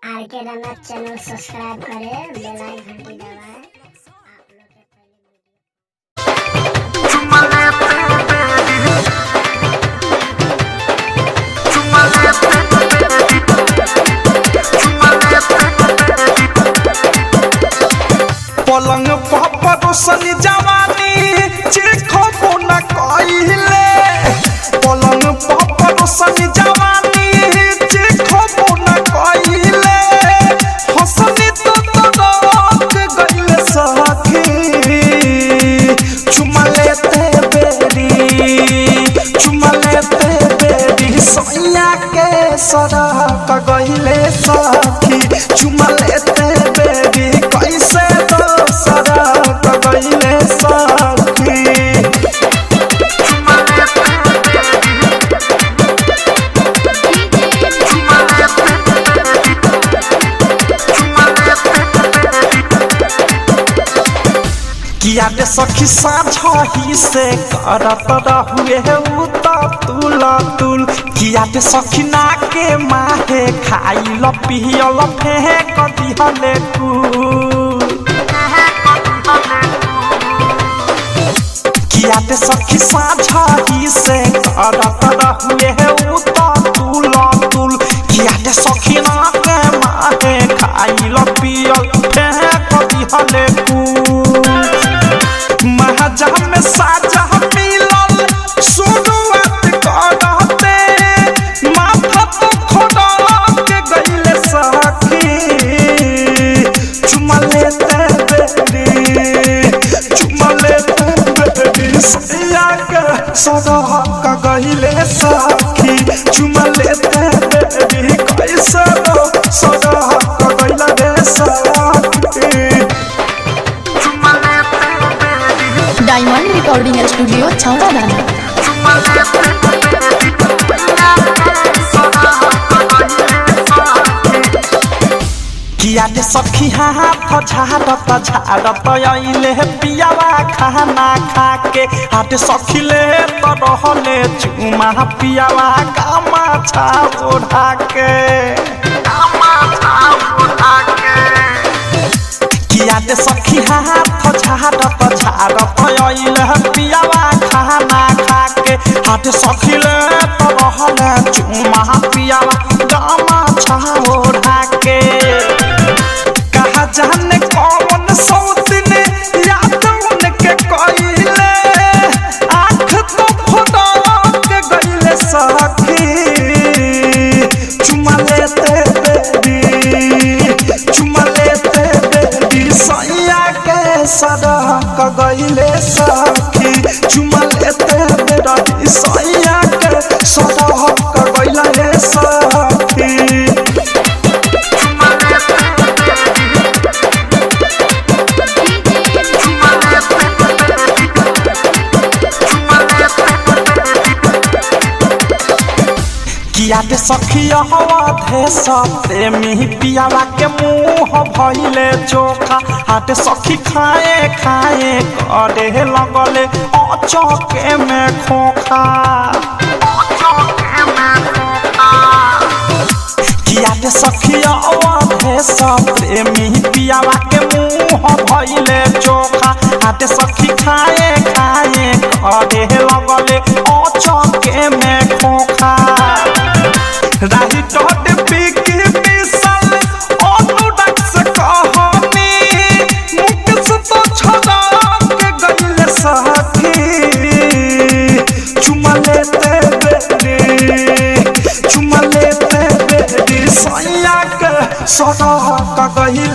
RK रनक channel subscribe करें, बेल icon घंटी दबाएं। पलंग परोसनी जवानी चिखो न कइले पलंग परोसनी जवानी चिखो न कइले हसनी तो रोक गइले सखी चुमा लेते बेरी सैया के सड़क गइले सखी चुमा लेते बेरी कैसे गइले सखी किया दे सखी साझही से करत रहुए तुल किया दे सखी ना के माहे खाइल पियल फेंक दिहले किया दे सखी साझही से करत रहुए तुल किया दे सखी ना के माहे खाइल पियल फेंक दिहले महाजा में साजा मिलल शुरुआत करते माथा तो खोदक गइले सखी चुमा लेते बेरी सैया के सड़क गइले सखी चुमा लेते बेरी कैसे सड़क गइले सखी डायमंड रिकॉर्डिंग स्टूडियो छौड़ादाना किया दे सखी हाथ झाड़त आइले पियावा खाना खाके हाथ सखी ले तो रहले चुमा पियावा कामा ओढ़ा के किया दे सखी हाथ झाड़त आइले पियावा खाना खाके हाथ सखी ले तो रहले चुमा पियावा कामा ओढ़ा के कहा जाने कौन सौतने याद उनके कइले आँख तो फुटक गइले सखी चुमा लेते बेरी सैया के सड़क गइले सखी चुमा लेते बेरी सैया के सड़क गइले सखी किया दे सखी हवा प्रेमी पियावा के मुँह भइले चोखा हाथ सखी खाए करे लगले अचके में खोखा किया दे सखी हवा प्रेमी पियावा के मुँह भइले चोखा हाथ सखी खाए करे लगले अचके में खोखा राही टोट पीकी मिसल अनुराग से कहानी मुकेश तो छड़क गइले सखी चुमा लेते बेरी सैया के सड़क गइले